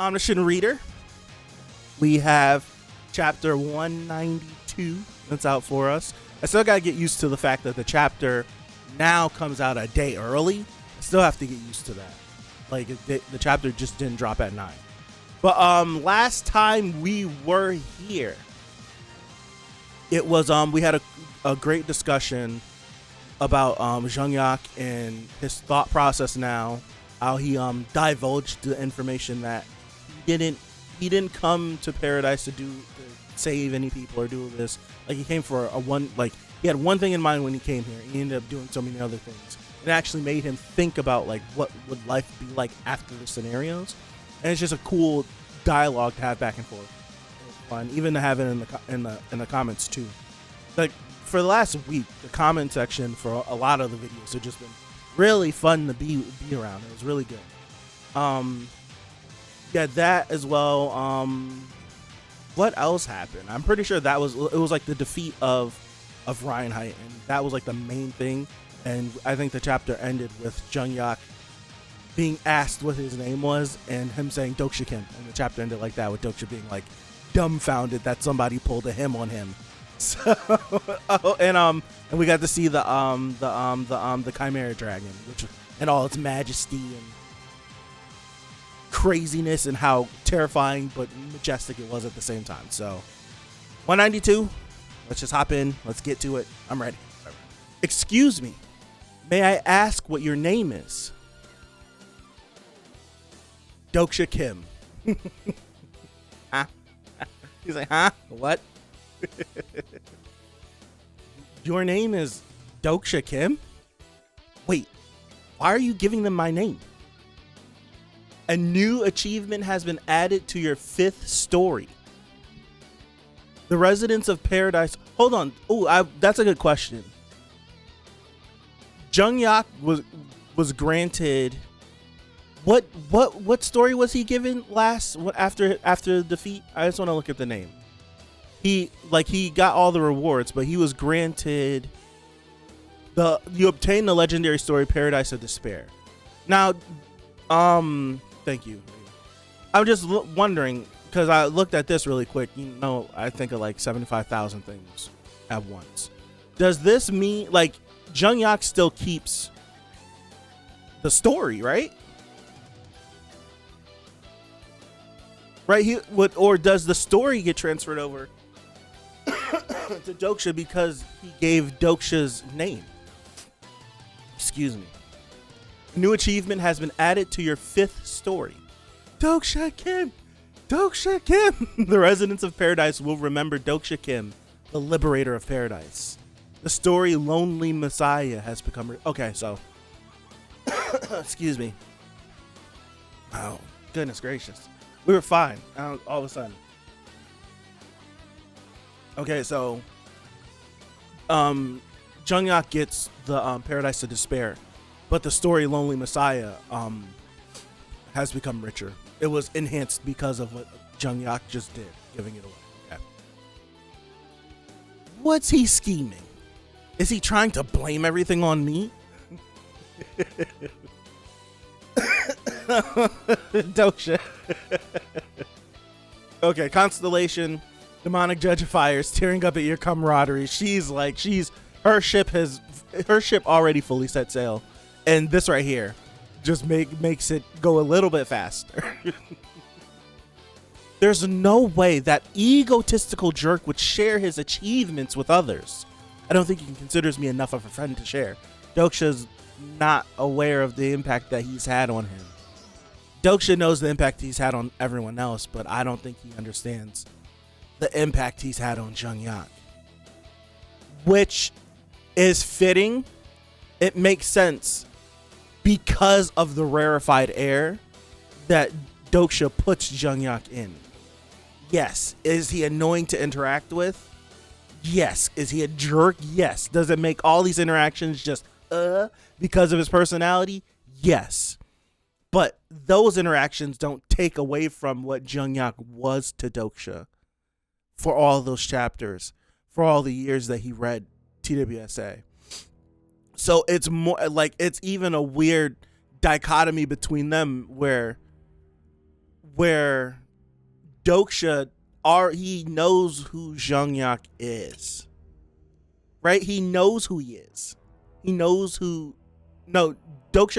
Omniscient Reader. We have chapter 192 that's out for us. I still got to get used to the fact that the chapter now comes out a day early. I still have to get used to that. Like, the chapter just didn't drop at 9. But last time we were here, it was we had a great discussion about Jeong-Yak and his thought process now, how he divulged the information that he didn't come to paradise to save any people or do this. Like, he came for he had one thing in mind when he came here. He ended up doing so many other things. It actually made him think about like what would life be like after the scenarios, and it's just a cool dialogue to have back and forth. It was fun, even to have it in the comments too. Like, for the last week, the comment section for a lot of the videos have just been really fun to be around. It was really good. Yeah, that as well. What else happened? I'm pretty sure it was like the defeat of Reinhardt, and that was like the main thing. And I think the chapter ended with Jeong-Yak being asked what his name was and him saying Doksha Kim. And the chapter ended like that, with Doksha being like dumbfounded that somebody pulled a him on him. So, and we got to see the Chimera Dragon, which in all its majesty and craziness, and how terrifying but majestic it was at the same time. So 192, let's just hop in, let's get to it. I'm ready. Excuse me, may I ask what your name is? Doksha Kim. Huh? He's like, huh? What? Your name is Doksha Kim? Wait, why are you giving them my name? A new achievement has been added to your 5th story. The residents of paradise. Hold on. Oh, that's a good question. Jeong-Yak was granted. What story was he given last? After the defeat? I just want to look at the name. He got all the rewards, but he was granted you obtain the legendary story Paradise of Despair. Now, thank you. I'm just wondering, because I looked at this really quick. You know, I think of like 75,000 things at once. Does this mean like Jeong-Yak still keeps the story, right? Right, or does the story get transferred over to Doksha because he gave Doksha's name? Excuse me. A new achievement has been added to your 5th story. Doksha Kim! Doksha Kim! The residents of paradise will remember Doksha Kim, the liberator of paradise. The story Lonely Messiah has become... Okay, so... Excuse me. Oh, goodness gracious. We were fine. All of a sudden. Okay, so... Jeong-Yak gets the Paradise of Despair, but the story Lonely Messiah has become richer. It was enhanced because of what Jeong-Yak just did, giving it away. Okay. What's he scheming? Is he trying to blame everything on me? Doksha. Okay, Constellation, demonic judge of fires, tearing up at your camaraderie. Her ship already fully set sail, and this right here just makes it go a little bit faster. There's no way that egotistical jerk would share his achievements with others. I don't think he considers me enough of a friend to share. Doksha's not aware of the impact that he's had on him. Doksha knows the impact he's had on everyone else, but I don't think he understands the impact he's had on Jeong-Yak. Which is fitting. It makes sense because of the rarefied air that Doksha puts Jeong-Yak in. Yes. Is he annoying to interact with? Yes. Is he a jerk? Yes. Does it make all these interactions just because of his personality? Yes. But those interactions don't take away from what Jeong-Yak was to Doksha for all those chapters, for all the years that he read TWSA. So it's more like, it's even a weird dichotomy between them where where Doksha he knows who Zhangyak is. Right? He knows who he is. Doksha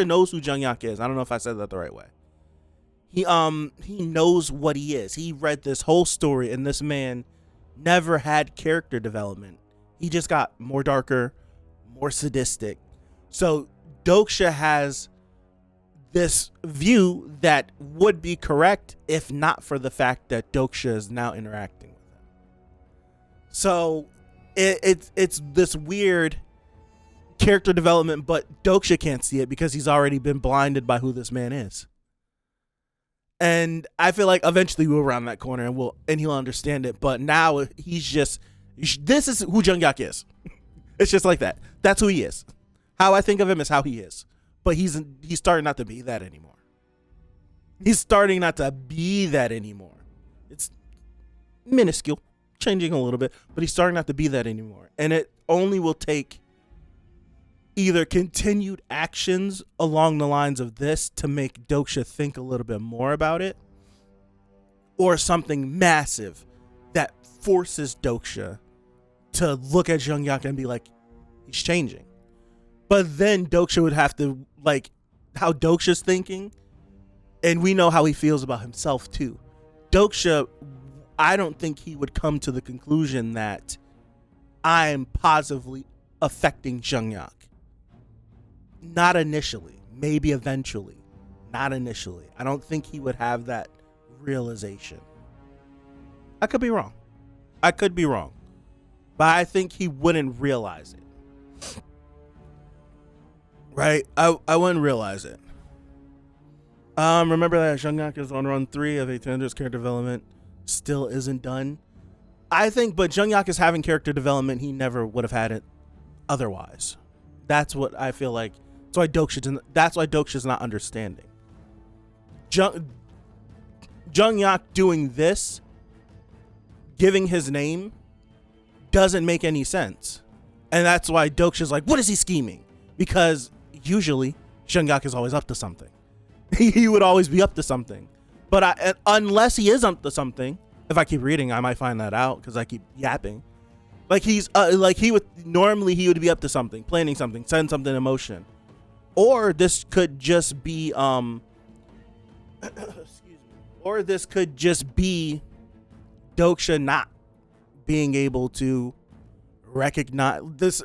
knows who Zhangyak is. I don't know if I said that the right way. He knows what he is. He read this whole story, and this man never had character development. He just got more darker, more sadistic. So Doksha has this view that would be correct if not for the fact that Doksha is now interacting with him. So it's this weird character development, but Doksha can't see it because he's already been blinded by who this man is. And I feel like eventually we'll round that corner and he'll understand it. But now this is who Zhangyak is. It's just like that. That's who he is. How I think of him is how he is. But he's starting not to be that anymore. It's minuscule, changing a little bit, but he's starting not to be that anymore. And it only will take either continued actions along the lines of this to make Doksha think a little bit more about it, or something massive that forces Doksha to look at Zhangyak and be like, he's changing. But then Doksha would have to, like, how Doksha's thinking, and we know how he feels about himself too. Doksha, I don't think he would come to the conclusion that I'm positively affecting Zhangyak. Not initially, maybe eventually. Not initially. I don't think he would have that realization. I could be wrong. But I think he wouldn't realize it. Right? I wouldn't realize it. Remember that Zhangyak is on run 3 of 800's character development. Still isn't done. But Zhangyak is having character development he never would have had it otherwise. That's what I feel like. That's why Doksha's not understanding. Zhangyak doing this, giving his name, doesn't make any sense. And that's why Doksha's like, what is he scheming? Because usually Zhangyak is always up to something. He would always be up to something. But unless he is up to something, if I keep reading, I might find that out because I keep yapping. Like he would be up to something, planning something, setting something in motion. Or this could just be Doksha not being able to recognize this.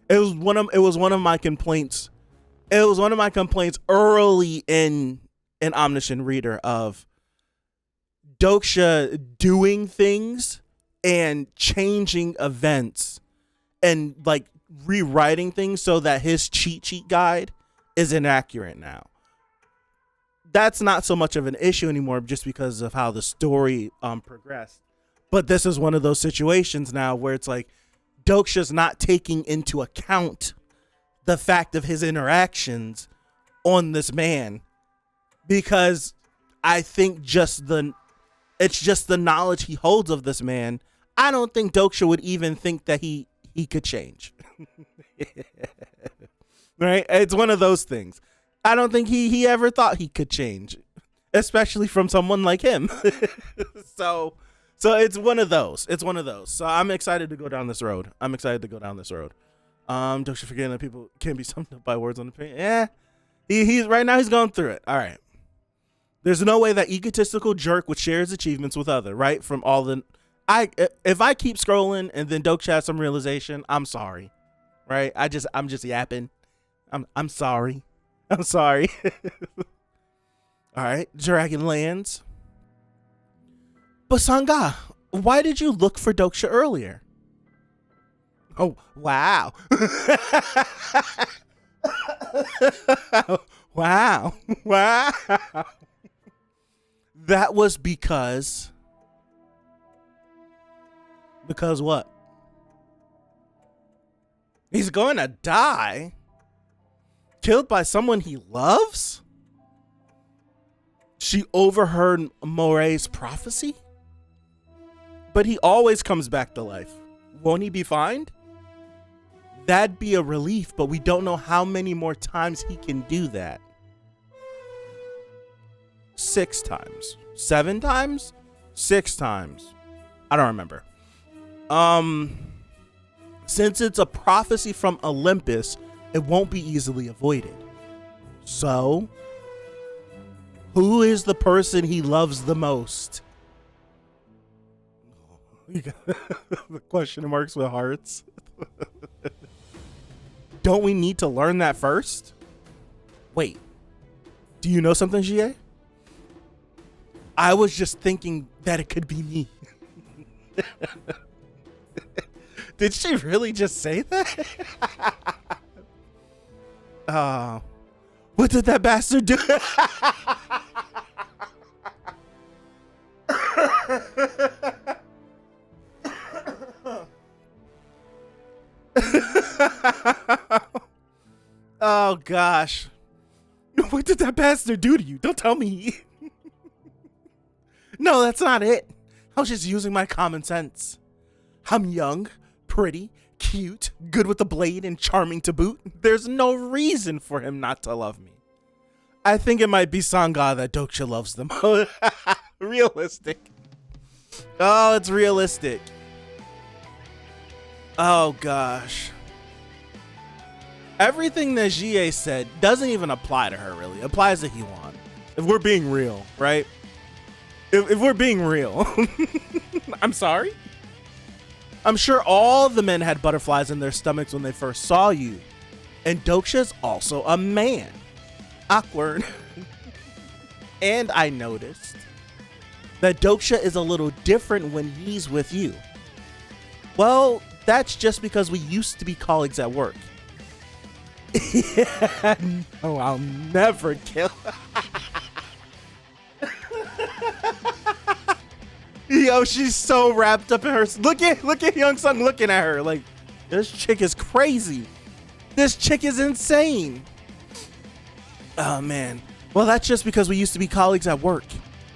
It was one of my complaints. It was one of my complaints early in an Omniscient Reader of Doksha doing things and changing events and like rewriting things so that his cheat sheet guide is inaccurate now. That's not so much of an issue anymore just because of how the story progressed. But this is one of those situations now where it's like Doksha's not taking into account the fact of his interactions on this man, because I think it's just the knowledge he holds of this man. I don't think Doksha would even think that he could change. Right? It's one of those things. I don't think he ever thought he could change, especially from someone like him. So it's one of those. So I'm excited to go down this road. Doksha forgetting that people can't be summed up by words on the page. Yeah. He's right now he's going through it. All right. There's no way that egotistical jerk would share his achievements with other, right? From all the if I keep scrolling and then Doksha has some realization, I'm sorry. Right? I'm just yapping. I'm sorry. All right. Dragon lands. But Sangha, why did you look for Doksha earlier? Oh, wow. Wow. That was because what? He's going to die? Killed by someone he loves? She overheard Moray's prophecy? But he always comes back to life. Won't he be fine? That'd be a relief, but we don't know how many more times he can do that. 6 times. 7 times? 6 times. I don't remember. Since it's a prophecy from Olympus, it won't be easily avoided. So, who is the person he loves the most? The question marks with hearts. Don't we need to learn that first? Wait, do you know something, Jie? I was just thinking that it could be me. Did she really just say that? What did that bastard do? Oh gosh. What did that bastard do to you? Don't tell me. No, that's not it. I was just using my common sense. I'm young, pretty, cute, good with the blade, and charming to boot. There's no reason for him not to love me. I think it might be Sangha that Doksha loves the most. Realistic. Oh, it's realistic. Oh gosh. Everything that Jie said doesn't even apply to her, really. It applies to Hewan. If we're being real, right? If we're being real. I'm sorry? I'm sure all the men had butterflies in their stomachs when they first saw you. And Doksha's also a man. Awkward. And I noticed that Doksha is a little different when he's with you. Well, that's just because we used to be colleagues at work. No, I'll never kill. Yo, she's so wrapped up in her. Look at Young Sung looking at her like, this chick is crazy. This chick is insane. Oh man. Well, that's just because we used to be colleagues at work.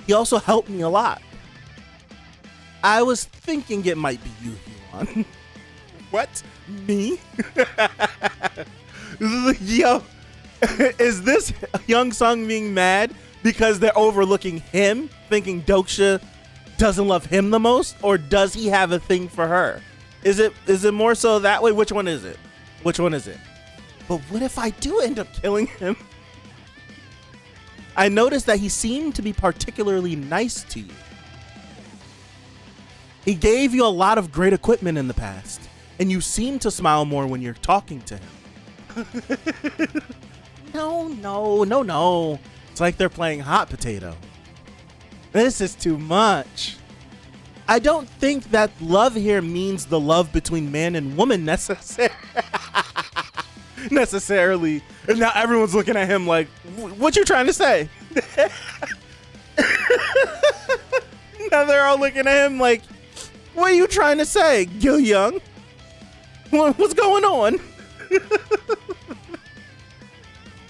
He also helped me a lot. I was thinking it might be you, Hewan. What? Me? Yo, is this Young Sung being mad because they're overlooking him, thinking Doksha doesn't love him the most, or does he have a thing for her? Is it more so that way? Which one is it? Which one is it? But what if I do end up killing him? I noticed that he seemed to be particularly nice to you. He gave you a lot of great equipment in the past, and you seem to smile more when you're talking to him. No. It's like they're playing hot potato. This is too much. I don't think that love here means the love between man and woman necessarily. And now everyone's looking at him like, what you trying to say? Now they're all looking at him like, what are you trying to say, Gil Young? What's going on?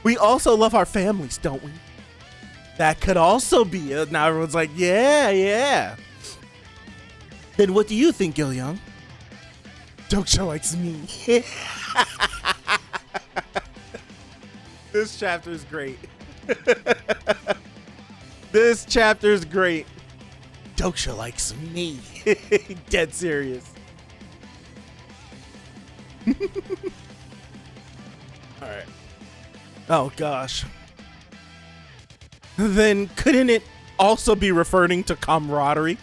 We also love our families, don't we? That could also be it. Now everyone's like, yeah. Then what do you think, Gil Young? Doksha likes me. This chapter is great. This chapter is great. Doksha likes me. Dead serious. All right. Oh gosh. Then couldn't it also be referring to camaraderie?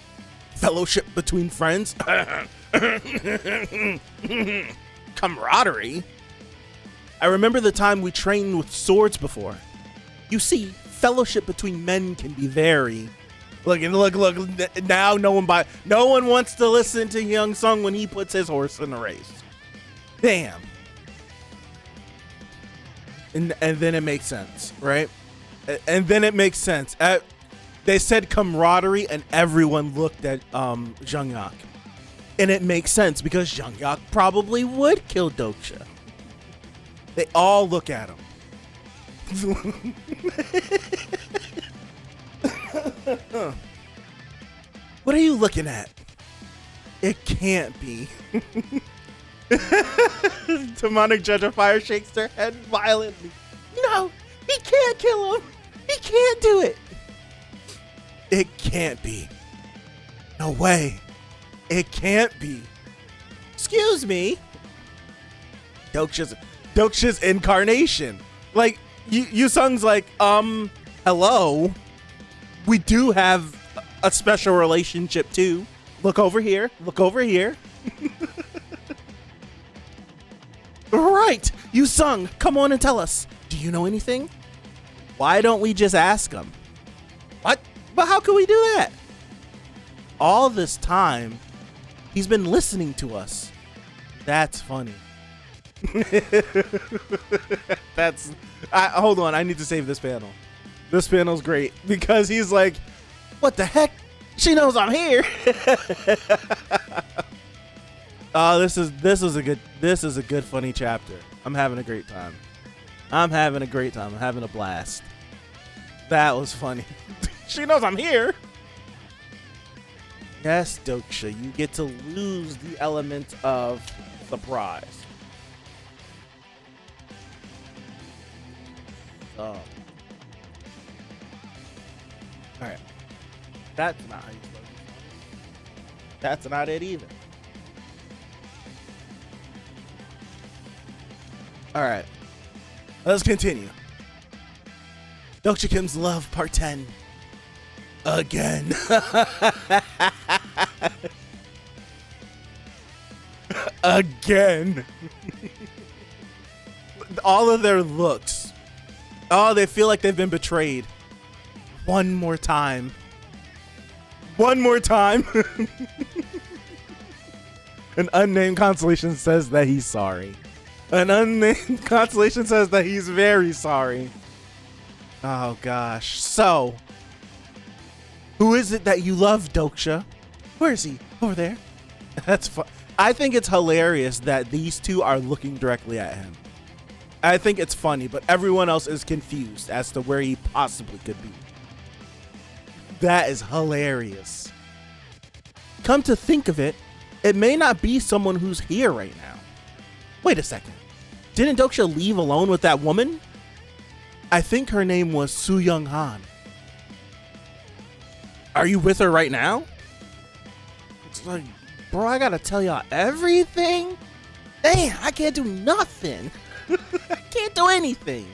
Fellowship between friends? Camaraderie? I remember the time we trained with swords before. You see, fellowship between men can be very... Look, now no one wants to listen to Young Sung when he puts his horse in a race. Damn. And then it makes sense, right? And then it makes sense. They said camaraderie, and everyone looked at Zhang Yak. And it makes sense because Zhang Yak probably would kill Doksha. They all look at him. What are you looking at? It can't be. Demonic Judge of Fire shakes their head violently. No, he can't kill him. He can't do it. It can't be. No way. It can't be. Excuse me. Doksha's incarnation. Like, Yu-sung's like, hello. We do have a special relationship too. Look over here. Look over here. Right. Yu-sung, come on and tell us. Do you know anything? Why don't we just ask him? What? But how can we do that? All this time, he's been listening to us. That's funny. Hold on, I need to save this panel. This panel's great because he's like, what the heck? She knows I'm here. Oh, this is a good funny chapter. I'm having a great time. I'm having a blast. That was funny. She knows I'm here. Yes, Doksha, you get to lose the element of surprise. Oh. All right. That's not how you start. That's not it either. All right. Let's continue. Doksha Kim's Love, Part 10. Again. Again. All of their looks. Oh, they feel like they've been betrayed. One more time. One more time. An unnamed constellation says that he's sorry. An unnamed constellation says that he's very sorry. Oh gosh. So, who is it that you love, Doksha? Where is he? Over there. That's fun. I think it's hilarious that these two are looking directly at him. I think it's funny, but everyone else is confused as to where he possibly could be. That is hilarious. Come to think of it, it may not be someone who's here right now. Wait a second. Didn't Doksha leave alone with that woman? I think her name was Su Young Han. Are you with her right now? It's like, bro, I gotta tell y'all everything? Damn, I can't do nothing. I can't do anything.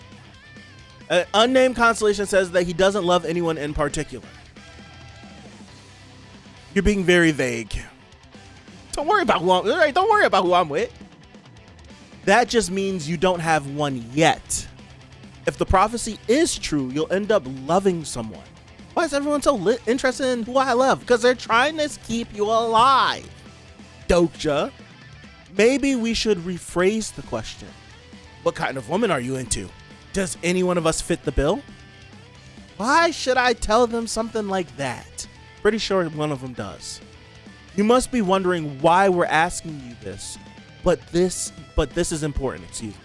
An unnamed constellation says that he doesn't love anyone in particular. You're being very vague. Don't worry about who I'm with. That just means you don't have one yet. If the prophecy is true, you'll end up loving someone. Why is everyone so interested in who I love? Because they're trying to keep you alive. Doksha, maybe we should rephrase the question. What kind of woman are you into? Does any one of us fit the bill? Why should I tell them something like that? Pretty sure one of them does. You must be wondering why we're asking you this, but this is important, excuse me.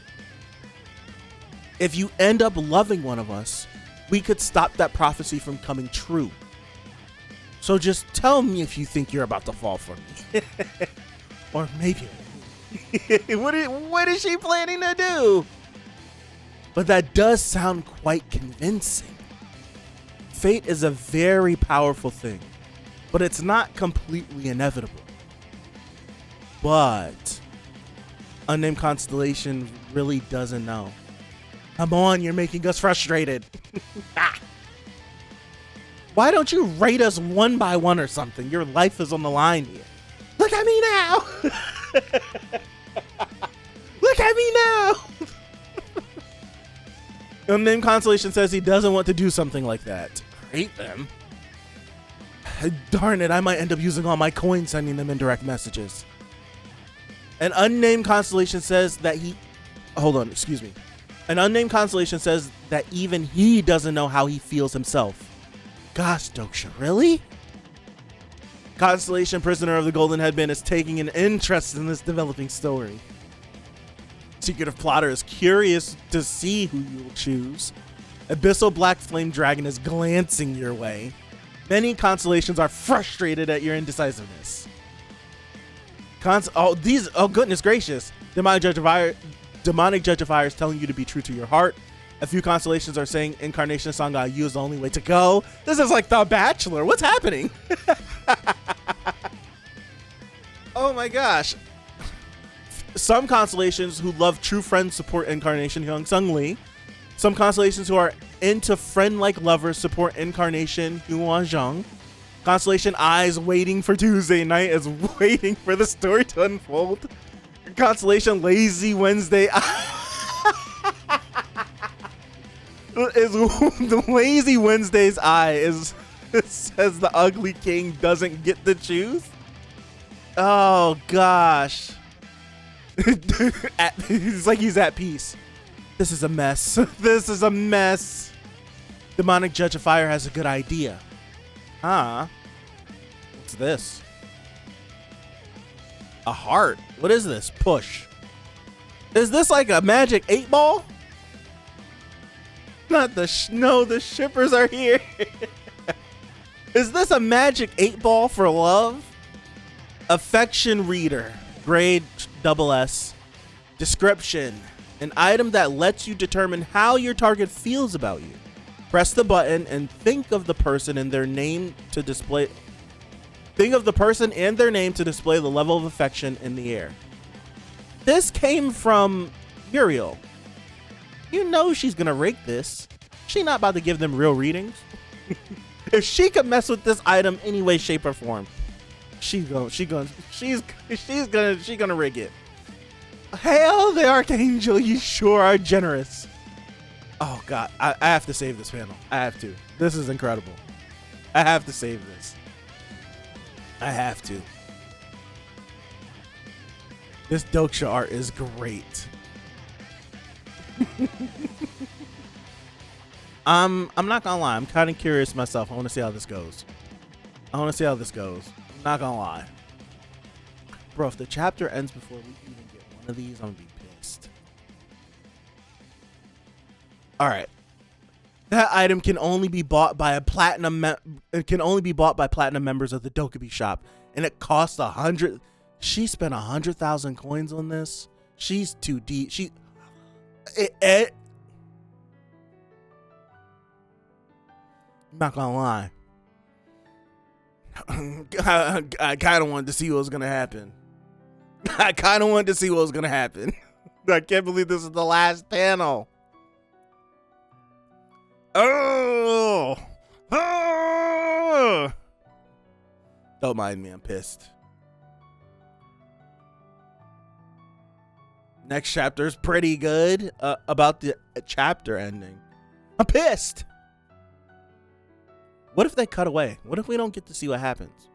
If you end up loving one of us, we could stop that prophecy from coming true. So just tell me if you think you're about to fall for me. Or maybe. What is she planning to do? But that does sound quite convincing. Fate is a very powerful thing, but it's not completely inevitable. But unnamed constellation really doesn't know. Come on, you're making us frustrated. Why don't you rate us one by one or something? Your life is on the line here. Look at me now. Look at me now. Unnamed constellation says he doesn't want to do something like that. Rate them? Darn it, I might end up using all my coins sending them indirect messages. An unnamed constellation says that he... Hold on, excuse me. An unnamed constellation says that even he doesn't know how he feels himself. Gosh, Doksha, really? Constellation Prisoner of the Golden Headband is taking an interest in this developing story. Secretive Plotter is curious to see who you will choose. Abyssal Black Flame Dragon is glancing your way. Many constellations are frustrated at your indecisiveness. Oh, goodness gracious. Demonic Judge of Fire is telling you to be true to your heart. A few constellations are saying incarnation of Sangayu is the only way to go. This is like The Bachelor. What's happening? Oh my gosh. Some constellations who love true friends support incarnation Hyung Sung Lee. Some constellations who are into friend-like lovers support incarnation Hua Zhang. Constellation Eyes waiting for Tuesday night is waiting for the story to unfold. Constellation Lazy Wednesday is the Lazy Wednesday's eye is says the ugly king doesn't get to choose. Oh gosh. It's like he's at peace. This is a mess. This is a mess. Demonic Judge of Fire has a good idea. What's this? A heart. What is this? Push. Is this like a magic 8-ball? Not the no, the shippers are here. Is this a magic 8-ball for love? Affection reader. Grade SS. Description. An item that lets you determine how your target feels about you. Press the button and think of the person and their name to display. Think of the person and their name to display the level of affection in the air. This came from Muriel. You know she's gonna rake this. She not about to give them real readings. If she could mess with this item any way, shape, or form, she's gonna rig it. Hail the Archangel, you sure are generous. Oh God, I have to save this panel. I have to. This is incredible. I have to save this. I have to. This Doksha art is great. I'm not gonna lie. I'm kind of curious myself. I want to see how this goes. I'm not gonna lie. Bro, if the chapter ends before we even get one of these, I'm gonna be pissed. All right. That item can only be bought by platinum members of the Dokkaebi shop, and it costs 100. She spent 100,000 coins on this. She's too deep. I'm not gonna lie. I kind of wanted to see what was gonna happen. I can't believe this is the last panel. Oh! Don't mind me, I'm pissed. Next chapter is pretty good about the chapter ending. I'm pissed. What if they cut away? What if we don't get to see what happens?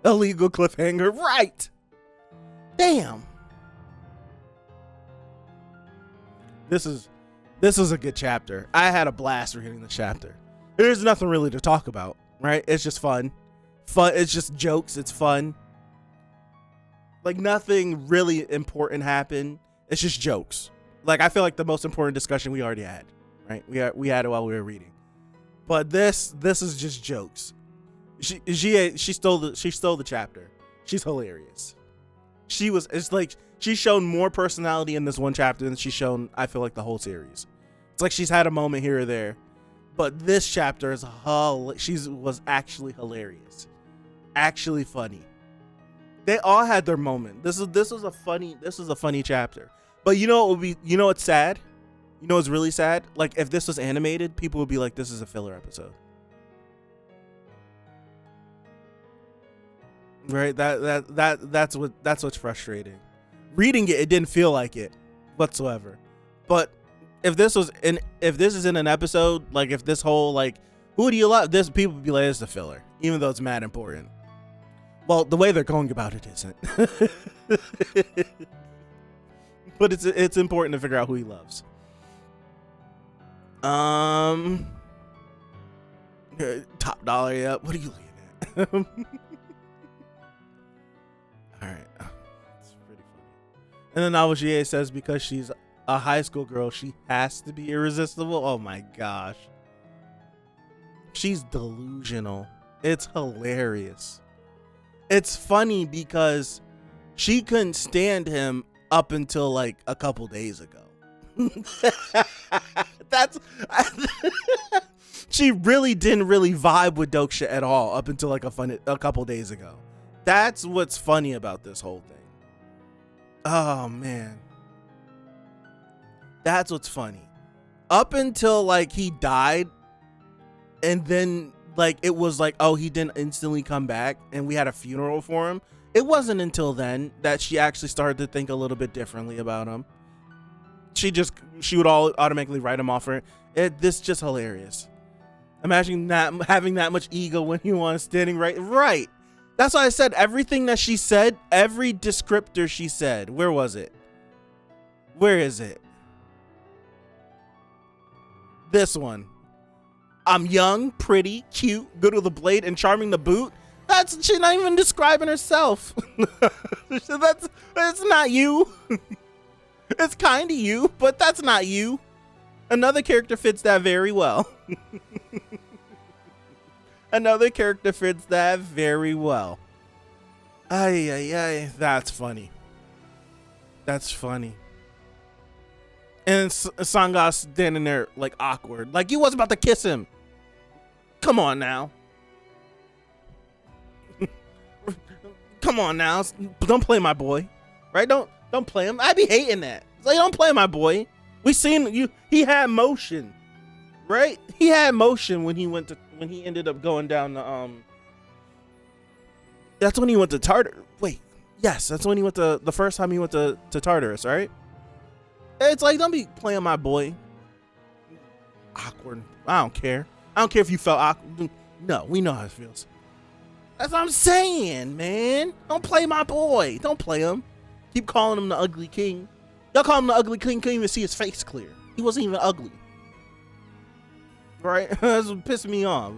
Illegal cliffhanger, right? Damn. This is a good chapter. I had a blast reading the chapter. There's nothing really to talk about, right? It's just fun. It's just jokes. It's fun. Like nothing really important happened. It's just jokes. Like I feel like the most important discussion we already had, right? We had it while we were reading. But this is just jokes. She stole the chapter. She's hilarious. It's like she's shown more personality in this one chapter than she's shown, I feel like, the whole series. It's like she's had a moment here or there, but this chapter is was actually hilarious, actually funny. They all had their moment. This was a funny chapter. But you know what's sad? You know what's really sad? Like if this was animated, people would be like, this is a filler episode. Right? That's what's frustrating. Reading it didn't feel like it whatsoever. But if this is in an episode, like if this whole like who do you love? This people would be like, it's a filler, even though it's mad important. Well, the way they're going about it isn't. But it's important to figure out who he loves. Top dollar, yeah. What are you looking at? All right, it's pretty funny. And then Naoji says because she's a high school girl, she has to be irresistible. Oh my gosh, she's delusional. It's hilarious. It's funny because she couldn't stand him up until like a couple days ago. That's she really didn't really vibe with Doksha at all up until like a couple days ago. That's what's funny about this whole thing. Oh man, that's what's funny. Up until like he died, and then like it was like, oh, he didn't instantly come back, and we had a funeral for him. It wasn't until then that she actually started to think a little bit differently about him. She would all automatically write him off for it. This just hilarious. Imagine not having that much ego when you want standing right. That's why I said everything that she said, every descriptor she said. Where was it? Where is it? This one. I'm young, pretty, cute, good with a blade, and charming to boot. She's not even describing herself. That's not you. It's kind of you, but that's not you. Another character fits that very well. Another character fits that very well. Ay, that's funny. That's funny. And Sangas standing there like awkward, like you was about to kiss him. Come on now. Come on now. Don't play my boy. Right? Don't play him. I be hating that. It's like, don't play my boy. We seen you. He had motion. Right? He had motion when he ended up going down the that's when he went to Tartarus. Wait. Yes, that's when he went to the first time he went to Tartarus, right? It's like, don't be playing my boy. Awkward. I don't care. I don't care if you felt awkward. No, we know how it feels. That's what I'm saying, man. Don't play my boy. Don't play him. Keep calling him the ugly king. Y'all call him the ugly king. Couldn't even see his face clear. He wasn't even ugly. Right? That's what pissed me off.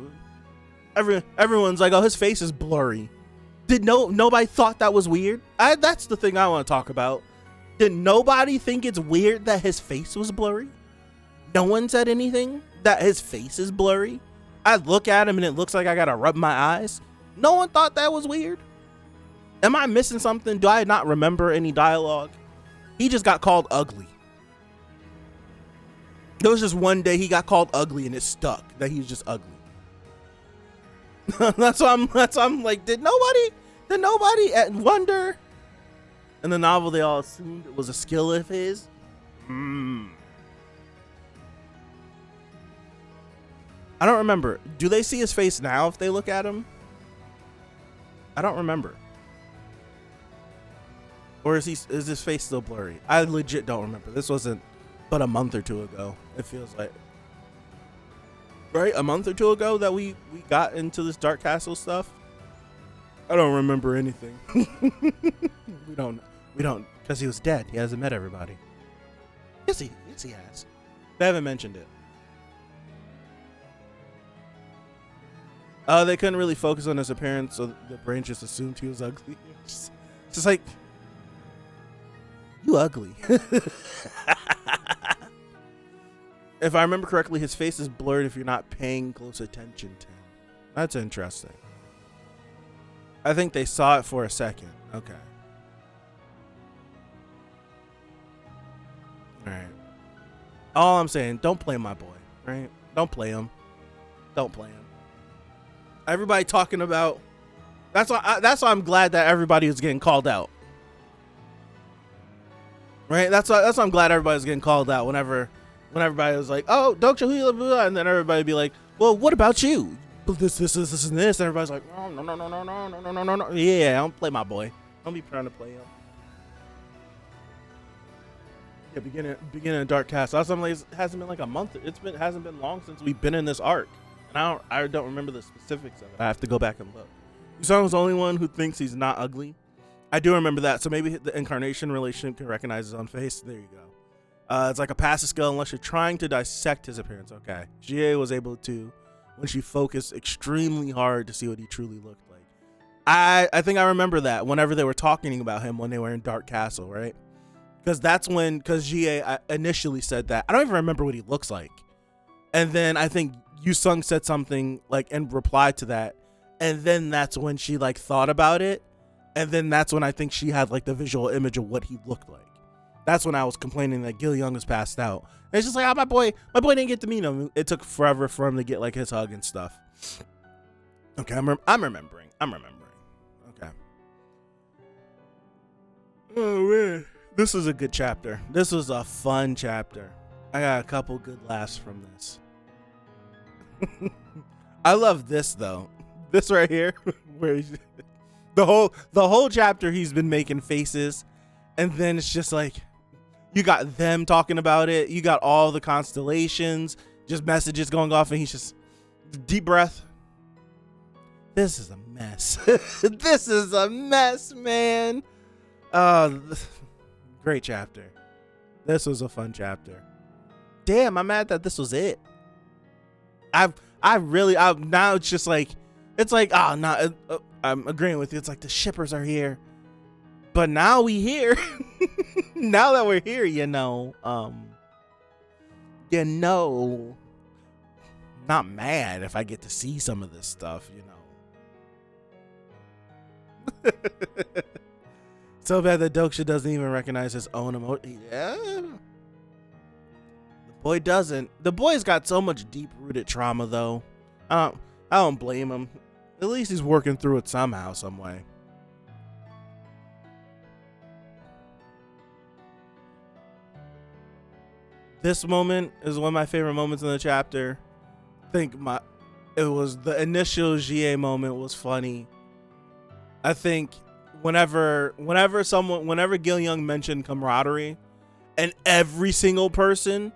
Everyone's like, oh, his face is blurry. Nobody thought that was weird? That's the thing I want to talk about. Did nobody think it's weird that his face was blurry? No one said anything that his face is blurry? I look at him and it looks like I gotta rub my eyes. No one thought that was weird? Am I missing something? Do I not remember any dialogue? He just got called ugly. There was just one day he got called ugly and it stuck that he was just ugly. That's why I'm like, did nobody wonder? In the novel, they all assumed it was a skill of his. I don't remember. Do they see his face now if they look at him? I don't remember. Or is his face still blurry? I legit don't remember. This wasn't but a month or two ago. It feels like. Right? A month or two ago that we got into this Dark Castle stuff. I don't remember anything. We don't, because he was dead. He hasn't met everybody. Yes, he has. They haven't mentioned it. They couldn't really focus on his appearance, so the brain just assumed he was ugly. It's just like, you ugly. If I remember correctly, his face is blurred if you're not paying close attention to him. That's interesting. I think they saw it for a second. Okay. All right. All I'm saying, don't play my boy, right? Don't play him. Don't play him. Everybody talking about. That's why I'm glad that everybody was getting called out. Right? That's why I'm glad everybody's getting called out when everybody was like, oh, Doksha, and then everybody be like, well, what about you? This, and this. And everybody's like, oh, no. Yeah, don't play my boy. Don't be trying to play him. Yeah, beginning of Dark Castle. It hasn't been like a month. Hasn't been long since we've been in this arc. And I don't remember the specifics of it. I have to go back and look. Yusong's the only one who thinks he's not ugly. I do remember that. So maybe the incarnation relation can recognize his own face. There you go. It's like a passive skill unless you're trying to dissect his appearance. Okay. Jie was able to when she focused extremely hard to see what he truly looked like. I think I remember that whenever they were talking about him when they were in Dark Castle, right? Because Jie initially said that. I don't even remember what he looks like. And then I think Yusong said something like in reply to that. And then that's when she like thought about it. And then that's when I think she had like the visual image of what he looked like. That's when I was complaining that Gil Young was passed out. And it's just like, oh, my boy didn't get to meet him. It took forever for him to get like his hug and stuff. Okay, I'm remembering. Okay. Oh man, this was a good chapter. This was a fun chapter. I got a couple good laughs from this. I love this though. This right here, where the whole chapter he's been making faces, and then it's just like you got them talking about it. You got all the constellations, just messages going off, and he's just deep breath. This is a mess. This is a mess, man. Great chapter. This was a fun chapter. Damn, I'm mad that this was it. Now it's just like, it's like, oh, no, I'm agreeing with you. It's like the shippers are here, but now we here. Now that we're here, not mad if I get to see some of this stuff, So bad that Doksha doesn't even recognize his own emotion. Yeah. The boy doesn't. The boy's got so much deep-rooted trauma, though. I don't blame him. At least he's working through it somehow, some way. This moment is one of my favorite moments in the chapter. It was the initial GA moment was funny. I think whenever Gil Young mentioned camaraderie, and every single person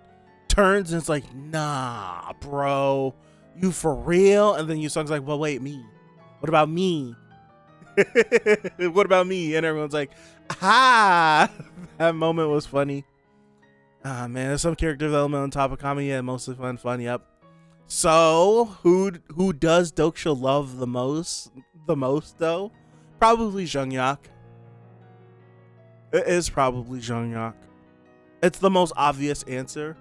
turns and it's like, nah, bro, you for real? And then Yusung's like, well, wait, me? What about me? What about me? And everyone's like, ah. That moment was funny. Ah, man, there's some character development on top of comedy. Yeah, mostly fun. Yep. So who does Doksha love the most though? Probably Jungyak. It is probably Jungyak. It's the most obvious answer,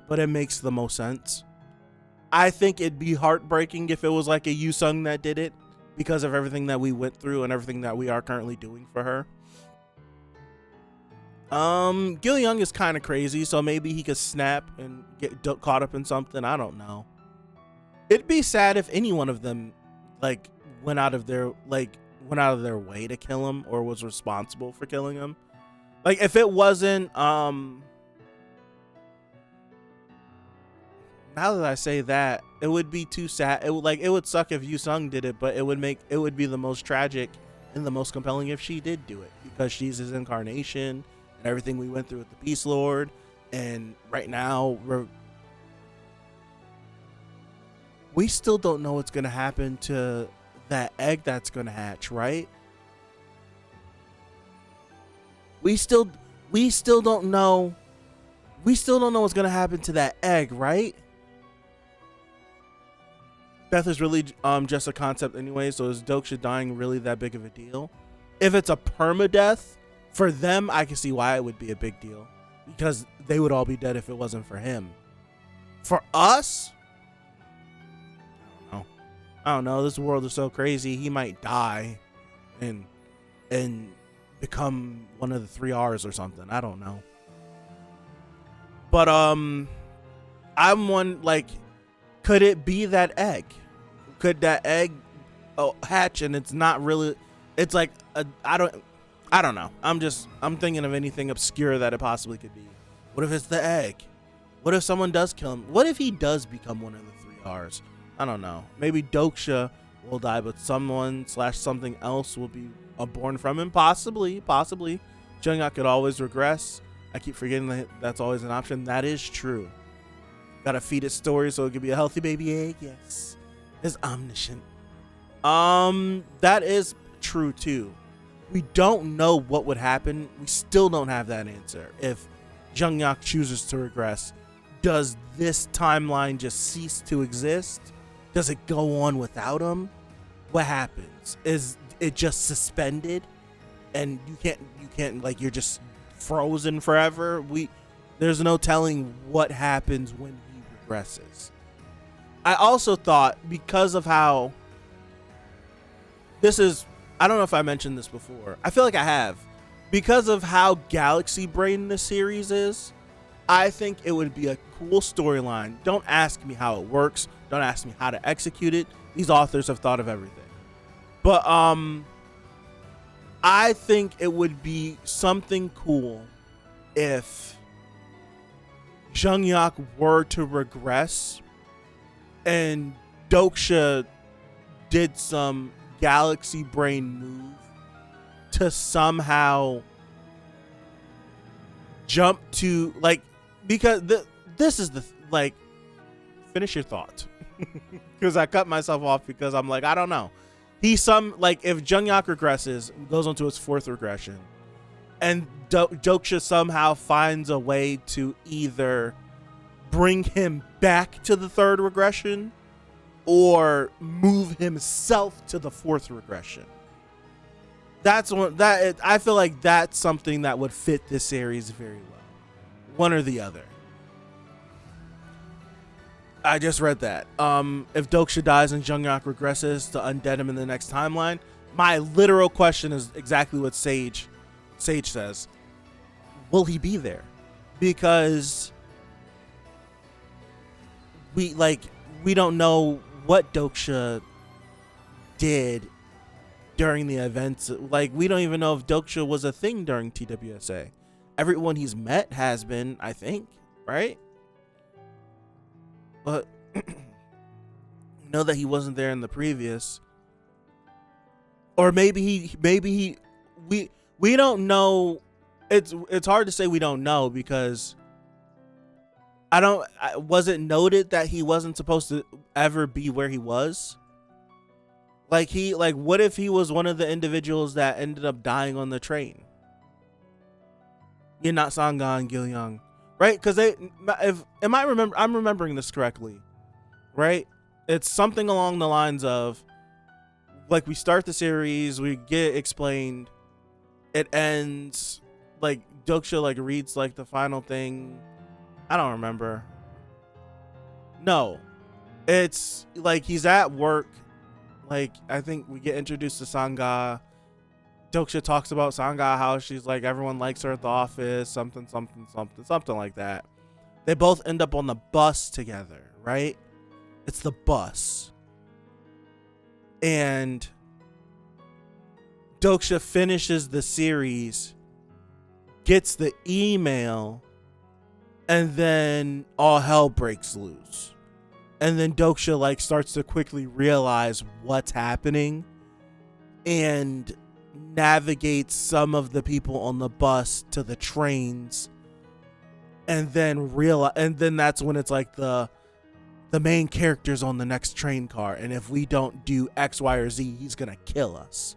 but it makes the most sense. I think it'd be heartbreaking if it was like a Yusung that did it, because of everything that we went through and everything that we are currently doing for her. Gil Young is kind of crazy, so maybe he could snap and get caught up in something. I don't know. It'd be sad if any one of them went out of their way to kill him or was responsible for killing him. Like if it wasn't now that I say that, it would be too sad. It would suck if Yusung did it, but it would be the most tragic and the most compelling if she did do it, because she's his incarnation and everything we went through with the Peace Lord. And right now we still don't know what's going to happen to that egg that's going to hatch, right? We still don't know. We still don't know what's going to happen to that egg, right? Death is really just a concept anyway, so is Doksha dying really that big of a deal? If it's a permadeath, for them, I can see why it would be a big deal, because they would all be dead if it wasn't for him. For us, I don't know. This world is so crazy. He might die and become one of the 3 R's or something. I don't know. But I'm one, could it be that egg? Could that egg hatch and it's not really, it's like I don't know. I'm thinking of anything obscure that it possibly could be. What if it's the egg? What if someone does kill him? What if he does become one of the 3 R's? I don't know. Maybe Doksha will die, but someone/something else will be born from him. Possibly. Jungyak could always regress. I keep forgetting that that's always an option. That is true. Gotta feed it story so it could be a healthy baby egg. Yes. It's omniscient. That is true too. We don't know what would happen. We still don't have that answer. If Jungyak chooses to regress, does this timeline just cease to exist? Does it go on without him? What happens? Is it just suspended and you can't you're just frozen forever? There's no telling what happens when he regresses. I also thought, because of how this is, I don't know if I mentioned this before. I feel like I have. because of how galaxy brain this series is, I think it would be a cool storyline. Don't ask me how it works. Don't ask me how to execute it. These authors have thought of everything. But I think it would be something cool if Jung-Yak were to regress and Doksha did some galaxy brain move to somehow jump to, like, because this is the like, finish your thought. Because I cut myself off because I'm like, I don't know. If Jung-Yak regresses, goes on to his 4th regression, and Doksha somehow finds a way to either bring him back to the 3rd regression or move himself to the 4th regression. I feel like that's something that would fit this series very well. One or the other. I just read that. If Doksha dies and Jung-Yak regresses to undead him in the next timeline, my literal question is exactly what Sage says. Will he be there? Because we don't know what Doksha did during the events. Like, we don't even know if Doksha was a thing during TWSA. Everyone he's met has been, I think, right? But know that he wasn't there in the previous, or maybe we don't know. It's hard to say we don't know because was it noted that he wasn't supposed to ever be where he was? What if he was one of the individuals that ended up dying on the train? You're not Sangha and Gil Young. Right, because I'm remembering this correctly, right? It's something along the lines of, like, we start the series, we get explained, it ends, like, Doksha, like, reads, like, the final thing. I don't remember. No, it's like he's at work. Like, I think we get introduced to Sangha. Doksha talks about Sangha, how she's like, everyone likes her at the office, something like that. They both end up on the bus together, right? It's the bus. And Doksha finishes the series, gets the email, and then all hell breaks loose. And then Doksha, like, starts to quickly realize what's happening and navigate some of the people on the bus to the trains, and then that's when it's like the main character's on the next train car, and if we don't do X, Y, or Z, he's gonna kill us.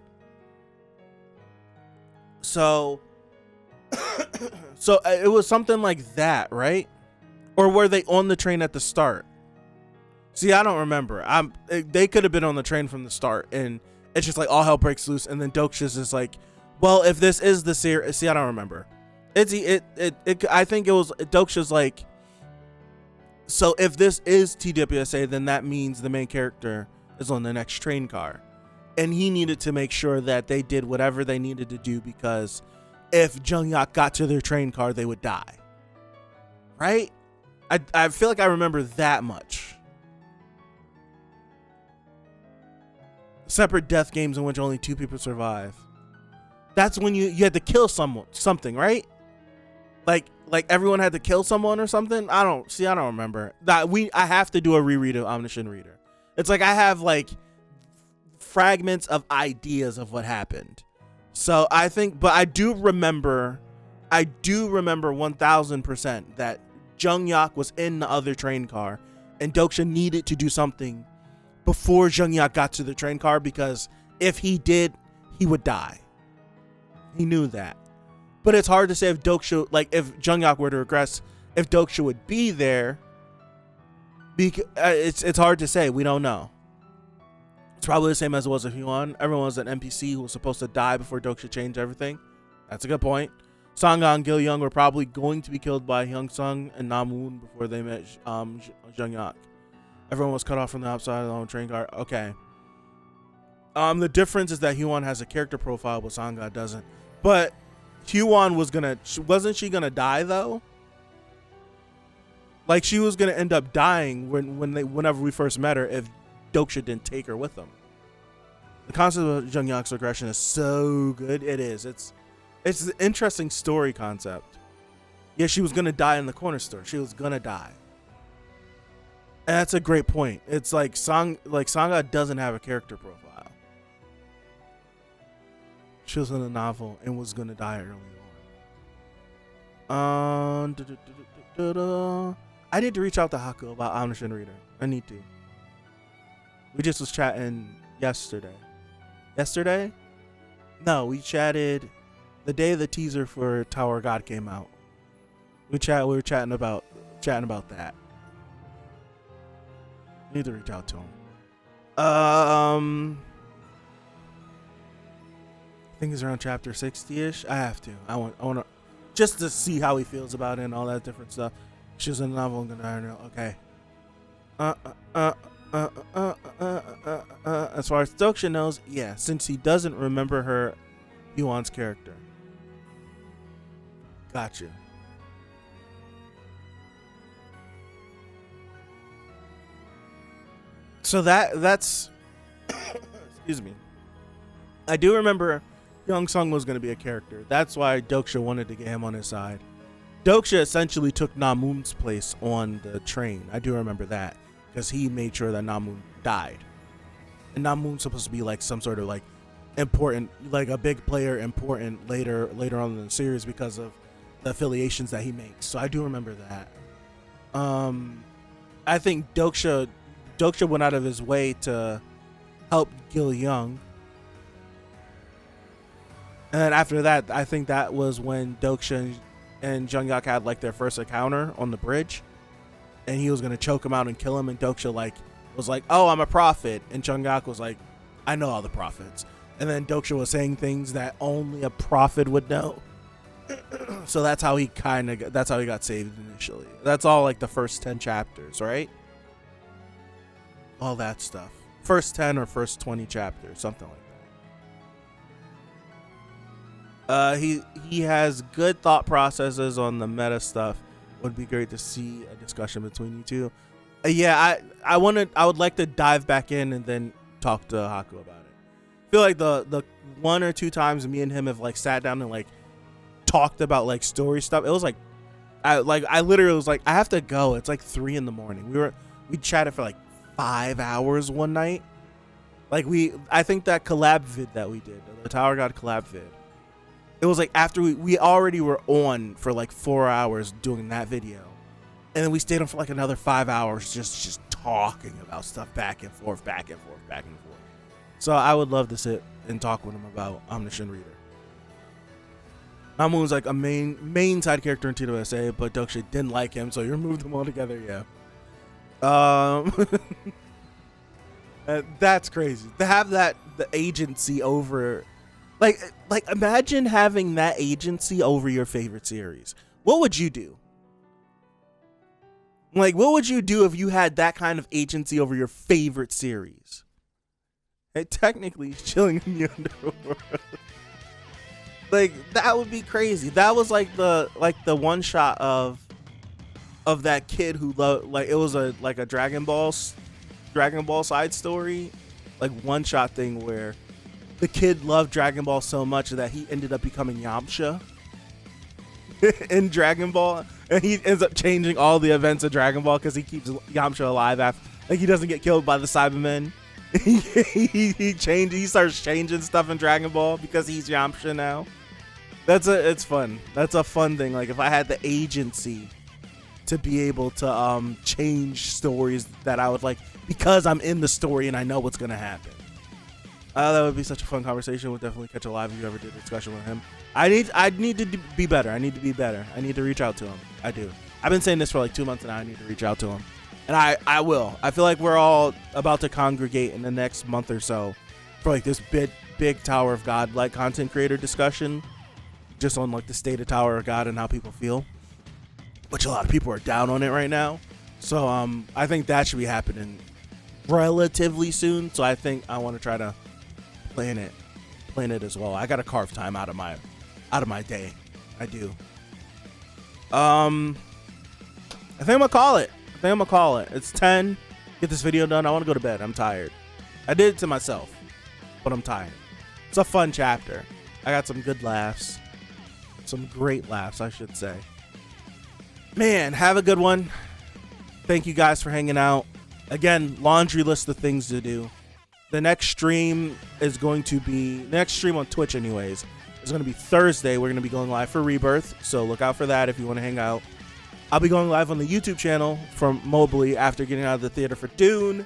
So it was something like that, right? Or were they on the train at the start? See, I don't remember. They could have been on the train from the start, and it's just like all hell breaks loose, and then Doksha's just like, well, if this is the series, see, I don't remember. I think it was Doksha's like, so if this is TWSA, then that means the main character is on the next train car, and he needed to make sure that they did whatever they needed to do, because if Jung-Yak got to their train car, they would die. Right? I feel like I remember that much. Separate death games in which only 2 people survive. That's when you had to kill something, right? Like everyone had to kill someone or something. I don't remember. I have to do a reread of Omniscient Reader. It's like I have like fragments of ideas of what happened. So I think, but I do remember 1000% that Jung-Yak was in the other train car, and Doksha needed to do something before Jung-Yak got to the train car, because if he did, he would die. He knew that. But it's hard to say if Doksha, like if Jung-Yak were to regress, if Doksha would be there. Because it's hard to say. We don't know. It's probably the same as it was with Hyun. Everyone was an NPC who was supposed to die before Doksha changed everything. That's a good point. Sangha and Gil Young were probably going to be killed by Hyung Sung and Nam Woon before they met Jung-Yak. Everyone was cut off from the outside of the own train car. Okay. The difference is that Hyun has a character profile, but Sangha doesn't. But Huan wasn't she gonna die though? Like she was gonna end up dying whenever we first met her if Doksha didn't take her with him. The concept of Junghyak's regression is so good. It is. It's an interesting story concept. Yeah, she was gonna die in the corner store. She was gonna die. And that's a great point. It's like Sangha doesn't have a character profile. She was in a novel and was gonna die early on. I need to reach out to Haku about Omniscient Reader. I need to. We just was chatting yesterday. Yesterday? No, we chatted the day the teaser for Tower of God came out. We were chatting about that. I need to reach out to him. I think it's around chapter 60-ish. I have to. I want to just to see how he feels about it and all that different stuff. She was in the novel. I'm gonna know. Okay. As far as Doksha knows, yeah, since he doesn't remember her Yuan's character. Gotcha. So that's excuse me. I do remember Young Sung was going to be a character. That's why Doksha wanted to get him on his side. Doksha essentially took Namun's place on the train. I do remember that because he made sure that Namun died. And Namun's supposed to be like some sort of like important, like a big player, important later on in the series because of the affiliations that he makes. So I do remember that. I think Doksha went out of his way to help Gil Young. And then after that, I think that was when Doksha and Junghyak had like their first encounter on the bridge. And he was going to choke him out and kill him. And Doksha was like, oh, I'm a prophet. And Junghyak was like, I know all the prophets. And then Doksha was saying things that only a prophet would know. So that's how he got saved initially. That's all like the first 10 chapters, right? All that stuff. First 10 or first 20 chapters, something like that. He has good thought processes on the meta stuff. Would be great to see a discussion between you two. Yeah, I would like to dive back in and then talk to Haku about it. I feel like the one or two times me and him have like sat down and like talked about like story stuff. It was like I literally was like, I have to go. It's like 3 a.m. We chatted for like 5 hours one night. Like I think that collab vid that we did, the Tower God collab vid. It was like after we already were on for like 4 hours doing that video. And then we stayed on for like another 5 hours just talking about stuff back and forth. So I would love to sit and talk with him about Omniscient Reader. Namu was like a main side character in TWSA, but Doksha didn't like him, so you removed them all together, yeah. That's crazy. To have the agency over... Like imagine having that agency over your favorite series. What would you do? Like, what would you do if you had that kind of agency over your favorite series? It technically is chilling in the underworld. Like, that would be crazy. That was like the one shot of that kid who loved, like, it was a Dragon Ball side story, like one shot thing where the kid loved Dragon Ball so much that he ended up becoming Yamcha in Dragon Ball, and he ends up changing all the events of Dragon Ball because he keeps Yamcha alive after, like, he doesn't get killed by the Cybermen. he starts changing stuff in Dragon Ball because he's Yamcha now. It's fun. That's a fun thing. Like, if I had the agency to be able to change stories that I would like because I'm in the story and I know what's gonna happen. That would be such a fun conversation. We'll definitely catch a live if you ever did a discussion with him. I need to be better. I need to be better. I need to reach out to him. I do. I've been saying this for like 2 months now. I need to reach out to him. And I will. I feel like we're all about to congregate in the next month or so for like this big Tower of God like content creator discussion, just on like the state of Tower of God and how people feel, which a lot of people are down on it right now. So I think that should be happening relatively soon. So I think I want to try to plan it as well. I got to carve time out of out of my day. I do. I think I'm gonna call it. It's 10. Get this video done. I want to go to bed. I'm tired. I did it to myself, but I'm tired. It's a fun chapter. I got some good laughs. Some great laughs, I should say. Man, have a good one. Thank you guys for hanging out. Again, laundry list of things to do. The next stream is going to be, the next stream on Twitch anyways, is going to be Thursday. We're going to be going live for Rebirth, so look out for that if you want to hang out. I'll be going live on the YouTube channel from Mobley after getting out of the theater for Dune.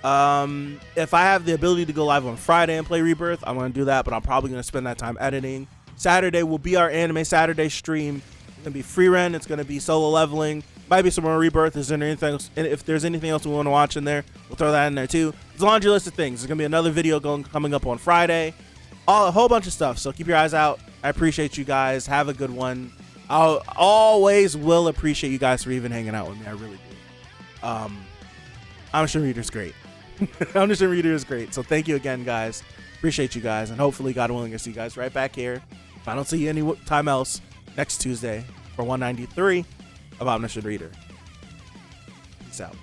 If I have the ability to go live on Friday and play Rebirth, I'm going to do that, but I'm probably going to spend that time editing. Saturday will be our Anime Saturday stream. It's going to be free rent. It's going to be solo leveling. Might be some more Rebirth. Is there anything else? And if there's anything else we want to watch in there, we'll throw that in there too. There's a laundry list of things. There's going to be another video coming up on Friday. A whole bunch of stuff. So keep your eyes out. I appreciate you guys. Have a good one. I always will appreciate you guys for even hanging out with me. I really do. Omniscient Reader's great. Omniscient Reader is great. So thank you again, guys. Appreciate you guys. And hopefully, God willing, I'll see you guys right back here. If I don't see you any time else, next Tuesday for 193 of Omniscient Reader. Peace out.